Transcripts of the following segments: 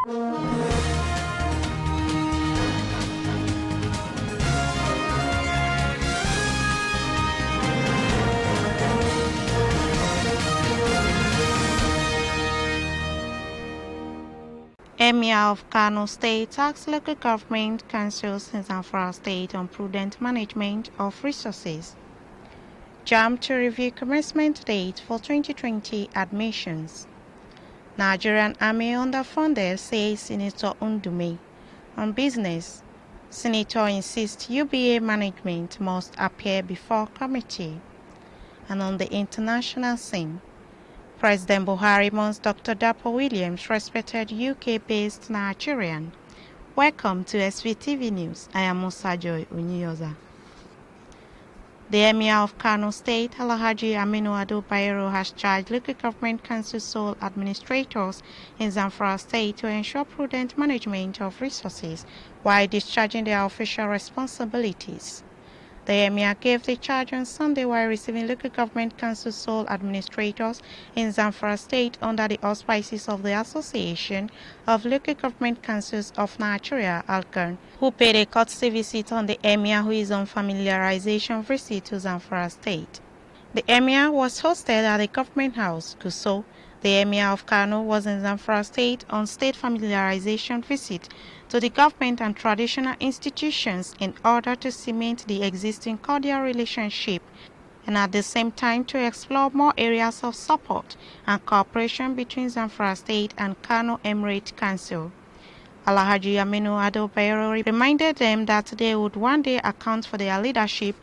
Emir of Kano State tasked local government councils in Zamfara State on prudent management of resources. JAMB to review commencement date for 2020 admissions. Nigerian Army underfunded, says Senator Undume. On business, Senator insists UBA management must appear before committee. And on the international scene, President Buhari mourns Dr. Dapo Williams, respected UK-based Nigerian. Welcome to Svtv News. I am Musa Joy Unyoza. The Emir of Kano State, Alhaji Aminu Ado Bayero, has charged local government council sole administrators in Zamfara State to ensure prudent management of resources while discharging their official responsibilities. The Emir gave the charge on Sunday while receiving local government council sole administrators in Zamfara State under the auspices of the Association of Local Government Councils of Nigeria, ALCAN, who paid a courtesy visit on the Emir, who is on familiarization visit to Zamfara State. The Emir was hosted at the Government House, Gusau. The Emir of Kano was in Zamfara State on state familiarization visit to the government and traditional institutions in order to cement the existing cordial relationship and at the same time to explore more areas of support and cooperation between Zamfara State and Kano Emirate Council. Alhaji Aminu Ado Bayero reminded them that they would one day account for their leadership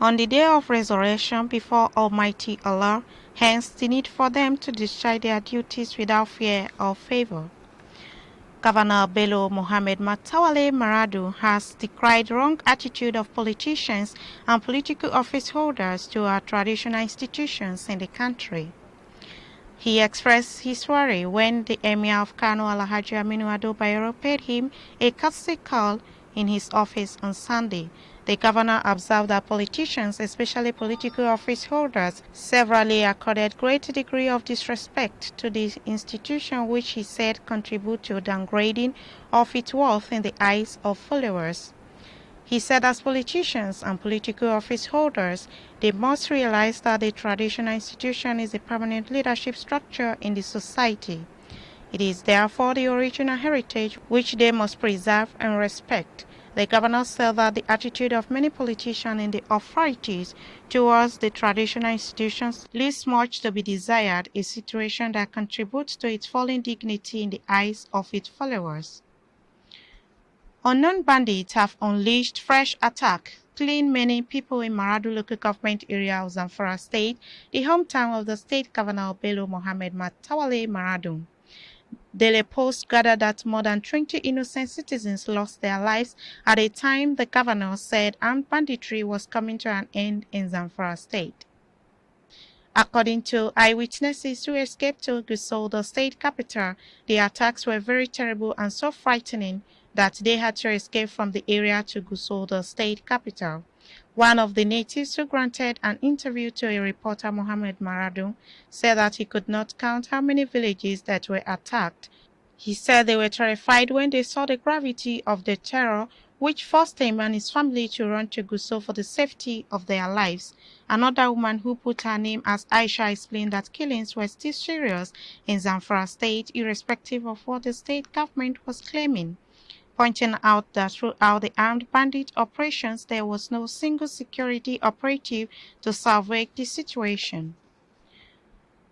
on the day of resurrection before Almighty Allah, hence the need for them to discharge their duties without fear or favor. Governor Bello Mohammed Matawale Maradu has decried wrong attitude of politicians and political office holders to our traditional institutions in the country. He expressed his worry when the Emir of Kano, Alhaji Aminu Ado Bayero, paid him a courtesy call in his office on Sunday. The governor observed that politicians, especially political office holders, severally accorded great degree of disrespect to the institution, which he said contribute to downgrading of its worth in the eyes of followers. He said as politicians and political office holders, they must realize that the traditional institution is a permanent leadership structure in the society. It is therefore the original heritage which they must preserve and respect. The governor said that the attitude of many politicians in the authorities towards the traditional institutions leaves much to be desired, a situation that contributes to its falling dignity in the eyes of its followers. Unknown bandits have unleashed fresh attack, killing many people in Maradu local government area of Zamfara State, the hometown of the state governor Bello Mohammed Matawale Maradu. Daily Post gathered that more than 20 innocent citizens lost their lives at a time the governor said armed banditry was coming to an end in Zamfara State. According to eyewitnesses who escaped to Gusau, the state capital, the attacks were very terrible and so frightening that they had to escape from the area to Gusau, the state capital. One of the natives who granted an interview to a reporter, Mohammed Maradu, said that he could not count how many villages that were attacked. He said they were terrified when they saw the gravity of the terror, which forced him and his family to run to Gusau for the safety of their lives. Another woman who put her name as Aisha explained that killings were still serious in Zamfara State, irrespective of what the state government was claiming, pointing out that throughout the armed bandit operations, there was no single security operative to salvage the situation.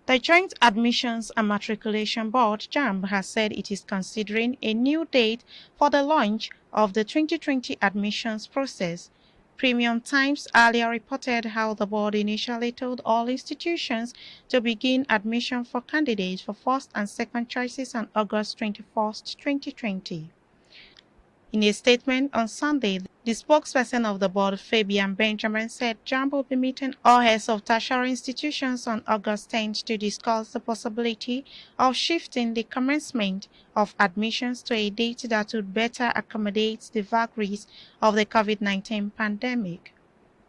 The Joint Admissions and Matriculation Board, JAMB, has said it is considering a new date for the launch of the 2020 admissions process. Premium Times earlier reported how the board initially told all institutions to begin admission for candidates for first and second choices on August 21, 2020. In a statement on Sunday, the spokesperson of the board, Fabian Benjamin, said JAMB will be meeting all heads of tertiary institutions on August 10th to discuss the possibility of shifting the commencement of admissions to a date that would better accommodate the vagaries of the COVID-19 pandemic.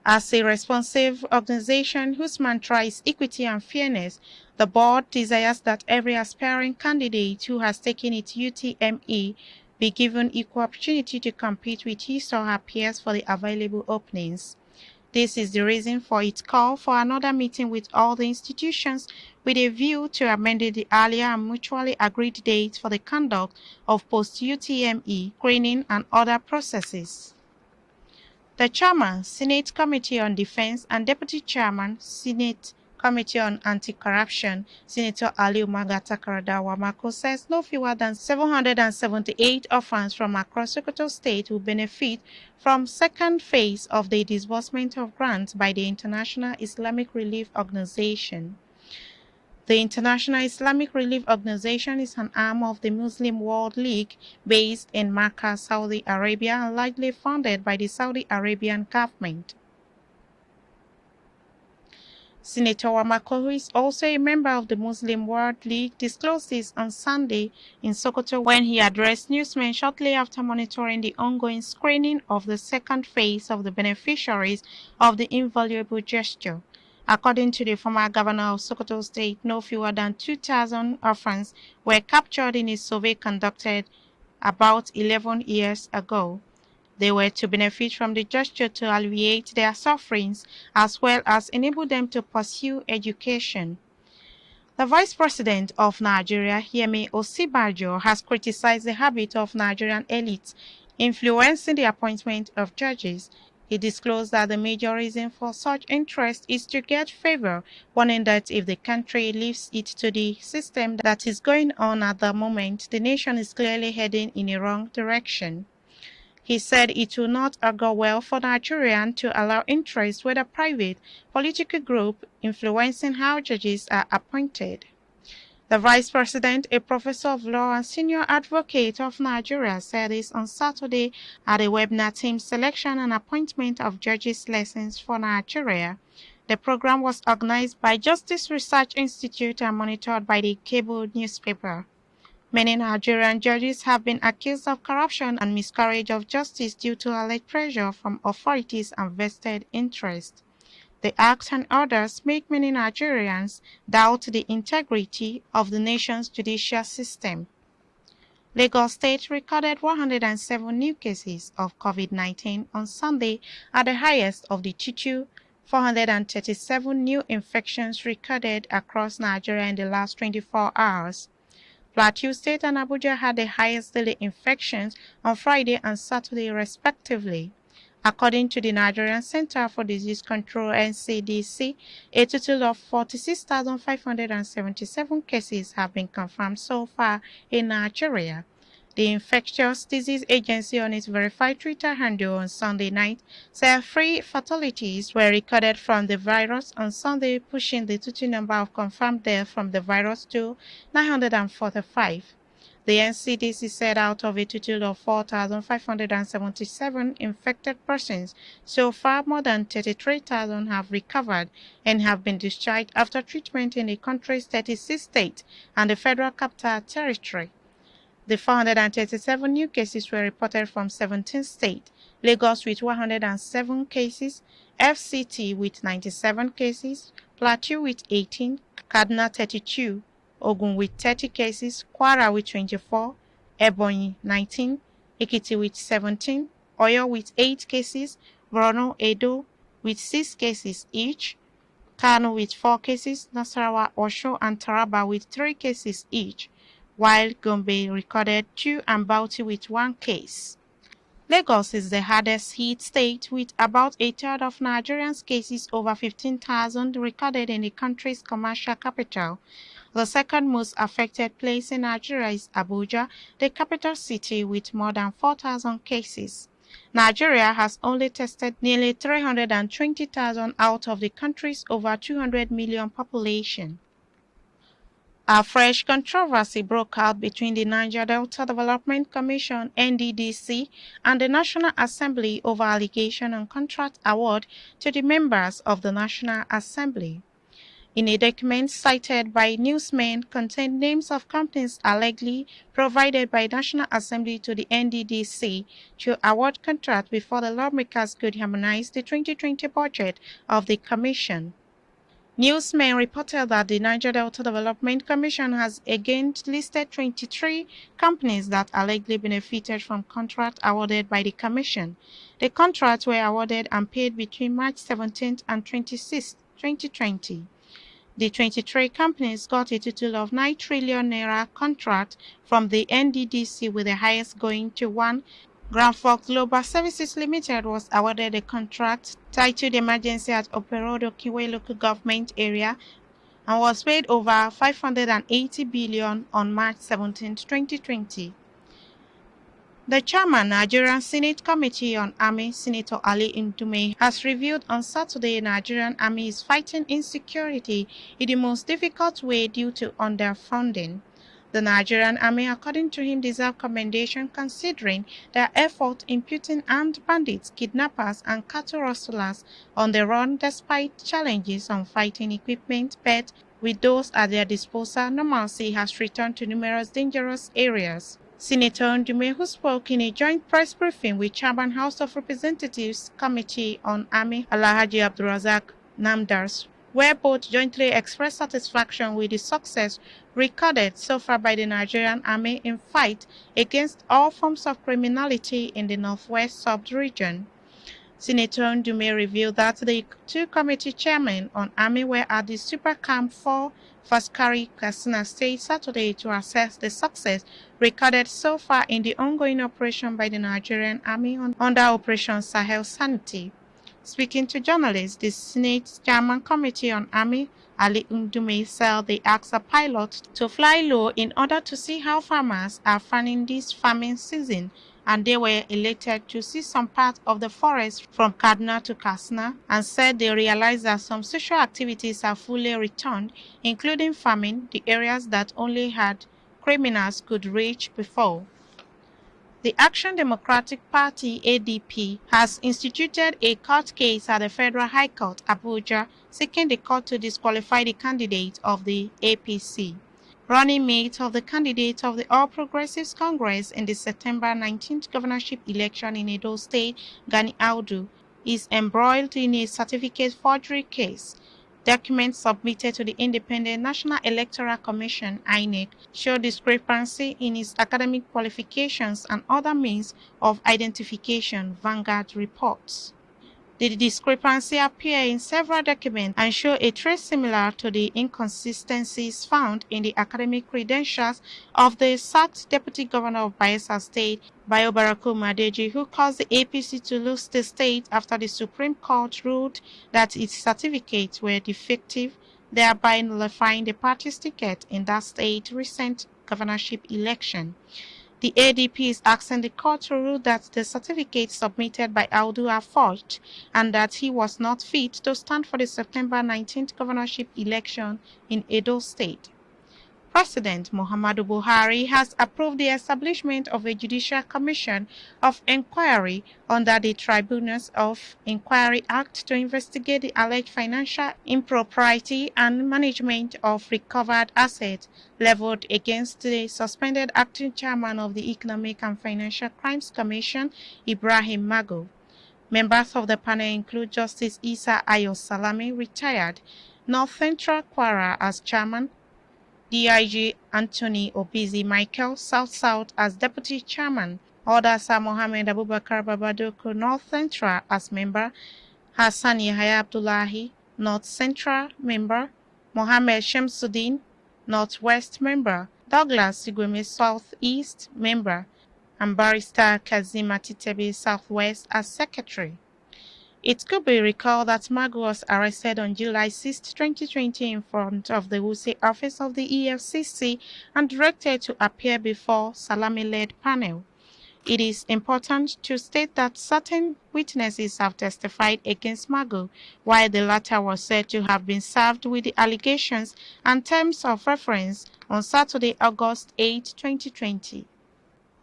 As a responsive organization whose mantra is equity and fairness, the board desires that every aspiring candidate who has taken its UTME be given equal opportunity to compete with his or her peers for the available openings. This is the reason for its call for another meeting with all the institutions with a view to amending the earlier and mutually agreed dates for the conduct of post-UTME screening and other processes. The Chairman, Senate Committee on Defense and Deputy Chairman, Senate Committee on Anti-Corruption, Senator Aliu Magatakarada-Wamako says no fewer than 778 orphans from across Sokoto State will benefit from second phase of the disbursement of grants by the International Islamic Relief Organization. The International Islamic Relief Organization is an arm of the Muslim World League based in Makkah, Saudi Arabia, and largely funded by the Saudi Arabian government. Senator Wamako, who is also a member of the Muslim World League, disclosed this on Sunday in Sokoto when he addressed newsmen shortly after monitoring the ongoing screening of the second phase of the beneficiaries of the invaluable gesture. According to the former governor of Sokoto State, no fewer than 2,000 orphans were captured in a survey conducted about 11 years ago. They were to benefit from the gesture to alleviate their sufferings as well as enable them to pursue education. The Vice President of Nigeria, Yemi Osibajo, has criticized the habit of Nigerian elites influencing the appointment of judges. He disclosed that the major reason for such interest is to get favor, warning that if the country leaves it to the system that is going on at the moment, the nation is clearly heading in a wrong direction. He said it will not augur well for Nigeria to allow interest, whether private, political group, influencing how judges are appointed. The Vice President, a professor of law and senior advocate of Nigeria, said this on Saturday at a webinar team selection and appointment of judges lessons for Nigeria. The program was organized by Justice Research Institute and monitored by the cable newspaper. Many Nigerian judges have been accused of corruption and miscarriage of justice due to alleged pressure from authorities and vested interests. The act and others make many Nigerians doubt the integrity of the nation's judicial system. Lagos State recorded 107 new cases of COVID-19 on Sunday, at the highest of the 437 new infections recorded across Nigeria in the last 24 hours. Plateau State and Abuja had the highest daily infections on Friday and Saturday, respectively. According to the Nigerian Center for Disease Control (NCDC), a total of 46,577 cases have been confirmed so far in Nigeria. The Infectious Disease Agency on its verified Twitter handle on Sunday night said 3 fatalities were recorded from the virus on Sunday, pushing the total number of confirmed deaths from the virus to 945. The NCDC said out of a total of 4,577 infected persons, so far more than 33,000 have recovered and have been discharged after treatment in the country's 36 states and the Federal Capital Territory. The 437 new cases were reported from 17 states, Lagos with 107 cases, FCT with 97 cases, Plateau with 18, Kaduna 32, Ogun with 30 cases, Kwara with 24, Ebonyi 19, Ekiti with 17, Oyo with 8 cases, Borno, Edo with 6 cases each, Kano with 4 cases, Nasarawa, Osho, and Taraba with 3 cases each, while Gombe recorded 2 and Bauchi with 1 case. Lagos is the hardest hit state with about a third of Nigerians' cases, over 15,000, recorded in the country's commercial capital. The second most affected place in Nigeria is Abuja, the capital city, with more than 4,000 cases. Nigeria has only tested nearly 320,000 out of the country's over 200 million population. A fresh controversy broke out between the Niger Delta Development Commission (NDDC) and the National Assembly over allegation on contract award to the members of the National Assembly. in a document cited by newsmen contained names of companies allegedly provided by National Assembly to the NDDC to award contracts before the lawmakers could harmonize the 2020 budget of the commission. Newsmen reported that the Niger Delta Development Commission has again listed 23 companies that allegedly benefited from contracts awarded by the commission. The contracts were awarded and paid between March 17 and 26, 2020. The 23 companies got a total of 9 trillion naira contract from the NDDC, with the highest going to one. Granfork Global Services Limited was awarded a contract titled Emergency at Operodo Kiwe Local Government Area and was paid over 580 billion on March 17, 2020. The chairman, Nigerian Senate Committee on Army, Senator Ali Ndume, has revealed on Saturday Nigerian Army is fighting insecurity in the most difficult way due to underfunding. The Nigerian Army, according to him, deserve commendation considering their effort in putting armed bandits, kidnappers, and cattle rustlers on the run despite challenges on fighting equipment, but with those at their disposal, normalcy has returned to numerous dangerous areas. Senator Ndume, who spoke in a joint press briefing with Chairman House of Representatives Committee on Army Alhaji Abdulrazak Namdars, where both jointly expressed satisfaction with the success recorded so far by the Nigerian Army in fight against all forms of criminality in the Northwest sub-region. Senator Ndume revealed that the two committee chairmen on Army were at the Super Camp 4 Faskari, Katsina State Saturday to assess the success recorded so far in the ongoing operation by the Nigerian Army under Operation Sahel Sanity. Speaking to journalists, the Senate Chairman Committee on Army, Ali Ndume, said they asked a pilot to fly low in order to see how farmers are faring this farming season, and they were elated to see some part of the forest from Kaduna to Katsina, and said they realized that some social activities are fully returned, including farming, the areas that only had criminals could reach before. The Action Democratic Party (ADP) has instituted a court case at the Federal High Court, Abuja, seeking the court to disqualify the candidate of the APC. Running mate of the candidate of the All Progressives Congress in the September 19th governorship election in Edo State, Gani Audu, is embroiled in a certificate forgery case. Documents submitted to the Independent National Electoral Commission (INEC) show discrepancy in his academic qualifications and other means of identification, Vanguard reports. The discrepancy appear in several documents and show a trace similar to the inconsistencies found in the academic credentials of the sacked Deputy Governor of Bayelsa State, Bayo Baraku Madeji, who caused the APC to lose the state after the Supreme Court ruled that its certificates were defective, thereby nullifying the party's ticket in that state's recent governorship election. The ADP is asking the court to rule that the certificates submitted by Audu are forged and that he was not fit to stand for the September 19th governorship election in Edo State. President Muhammadu Buhari has approved the establishment of a Judicial Commission of Inquiry under the Tribunals of Inquiry Act to investigate the alleged financial impropriety and management of recovered assets leveled against the suspended acting chairman of the Economic and Financial Crimes Commission, Ibrahim Mago. Members of the panel include Justice Isa Ayo Salami, retired, North Central Kwara as chairman, DIG Anthony Obizi Michael, South as Deputy Chairman. Others are Mohammed Abubakar Babadoko, North Central as member, Hassan Yahya Abdullahi, North Central member, Mohammed Shamsuddin, Northwest member, Douglas Sigweme, Southeast member, and Barrister Kazim Atitebi, Southwest as Secretary. It could be recalled that Magu was arrested on July 6, 2020 in front of the Wuse office of the EFCC and directed to appear before Salami-led panel. It is important to state that certain witnesses have testified against Magu, while the latter was said to have been served with the allegations and terms of reference on Saturday, August 8, 2020.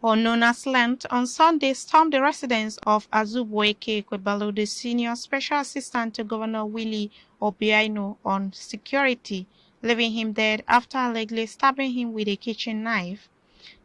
or known as Lent, on Sunday stormed the residence of Azubuike Kwebalo, the senior special assistant to Governor Willie Obiano on security, leaving him dead after allegedly stabbing him with a kitchen knife.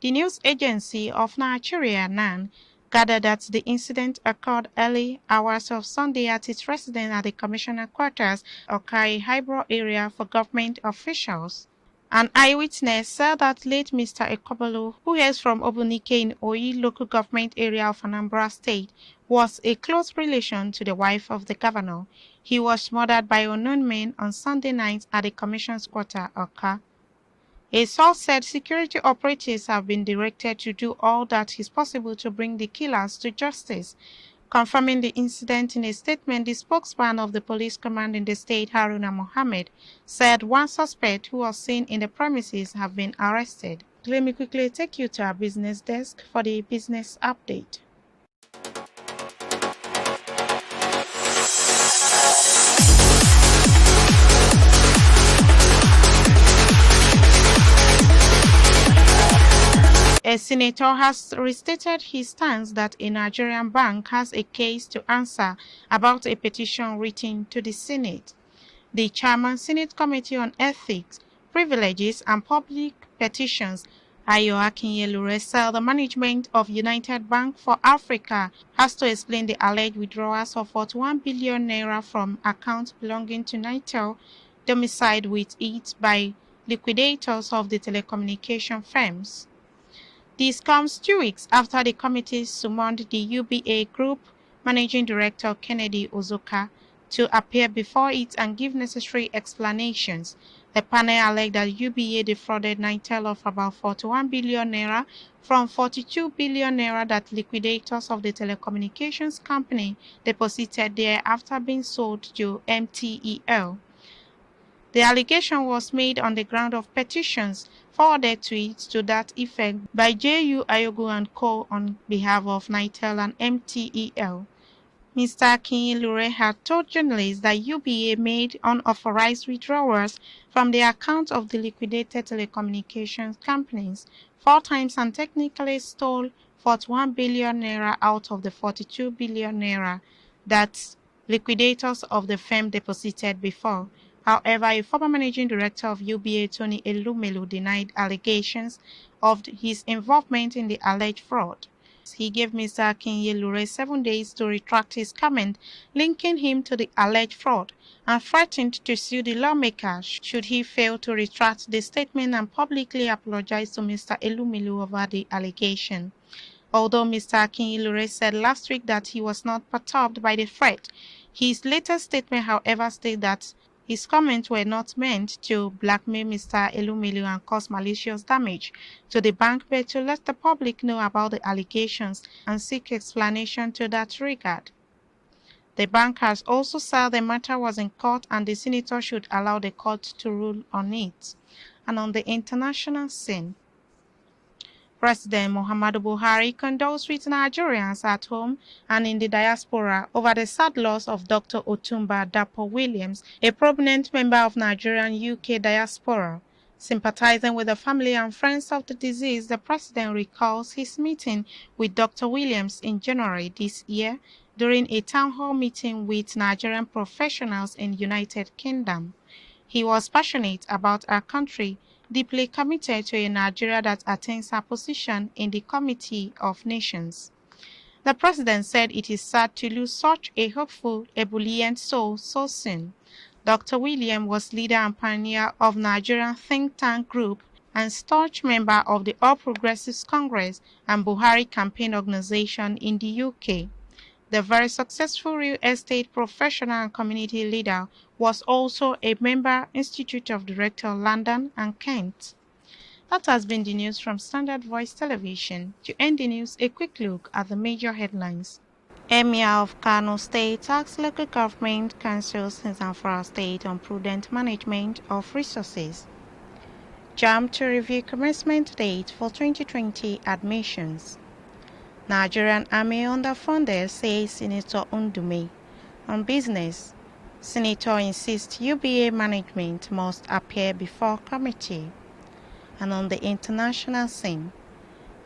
The news agency of Nigeria, NAN, gathered that the incident occurred early hours of Sunday at its residence at the Commissioner Quarters, Okai Hybro area for government officials. An eyewitness said that late Mr. Ekobolo, who hails from Obunike in Oyi local government area of Anambra State, was a close relation to the wife of the governor. He was murdered by unknown men on Sunday night at the Commissioner's quarter, Oka. A source said security operatives have been directed to do all that is possible to bring the killers to justice. Confirming the incident in a statement, the spokesman of the police command in the state, Haruna Mohammed, said one suspect who was seen in the premises have been arrested. Let me quickly take you to our business desk for the business update. A senator has restated his stance that a Nigerian bank has a case to answer about a petition written to the Senate. The chairman, Senate Committee on Ethics, Privileges and Public Petitions, Ayo Akinyelure, said the management of United Bank for Africa has to explain the alleged withdrawals of 41 billion naira from accounts belonging to Nitel, domiciled with it by liquidators of the telecommunication firms. This comes 2 weeks after the committee summoned the UBA Group Managing Director Kennedy Ozoka to appear before it and give necessary explanations. The panel alleged that UBA defrauded Nitel of about 41 billion naira from 42 billion naira that liquidators of the telecommunications company deposited there after being sold to MTEL. The allegation was made on the ground of petitions forwarded to it to that effect by J.U. Ayogu and Co. on behalf of Nitel and MTEL. Mr. Akinyelure had told journalists that UBA made unauthorized withdrawals from the accounts of the liquidated telecommunications companies 4 times and technically stole 41 billion naira out of the 42 billion naira that liquidators of the firm deposited before. However, a former managing director of UBA, Tony Elumelu, denied allegations of his involvement in the alleged fraud. He gave Mr. Akinyelure 7 days to retract his comment linking him to the alleged fraud and threatened to sue the lawmaker should he fail to retract the statement and publicly apologize to Mr. Elumelu over the allegation. Although Mr. Akinyelure said last week that he was not perturbed by the threat, his latest statement, however, stated that his comments were not meant to blackmail Mr. Elumelu and cause malicious damage to the bank, but to let the public know about the allegations and seek explanation to that regard. The bank has also said the matter was in court and the senator should allow the court to rule on it. And on the international scene, President Muhammadu Buhari condoles with Nigerians at home and in the diaspora over the sad loss of Dr. Otumba Dapo Williams, a prominent member of Nigerian UK diaspora. Sympathizing with the family and friends of the deceased, the president recalls his meeting with Dr. Williams in January this year during a town hall meeting with Nigerian professionals in the United Kingdom. He was passionate about our country, deeply committed to a Nigeria that attains her position in the Committee of Nations. The president said it is sad to lose such a hopeful, ebullient soul so soon. Dr. William was leader and pioneer of Nigerian think tank group and staunch member of the All Progressives Congress and Buhari campaign organization in the UK. The very successful real estate professional and community leader was also a member Institute of Director London and Kent. That has been the news from Standard Voice Television. To end the news, a quick look at the major headlines. Emir of Kano State asks local government councils in Zamfara State on prudent management of resources. JAM to review commencement date for 2020 admissions. Nigerian Army underfunded, says Senator Undume. On business, Senator insists UBA management must appear before committee. And on the international scene,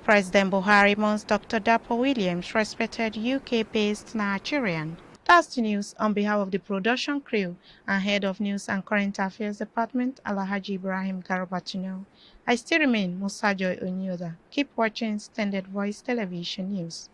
President Buhari mourns Dr. Dapo Williams, respected UK-based Nigerian. That's the news on behalf of the production crew and head of News and Current Affairs Department, Alhaji Ibrahim Garabatino. I still remain Musajoy Onyoda. Keep watching Standard Voice Television News.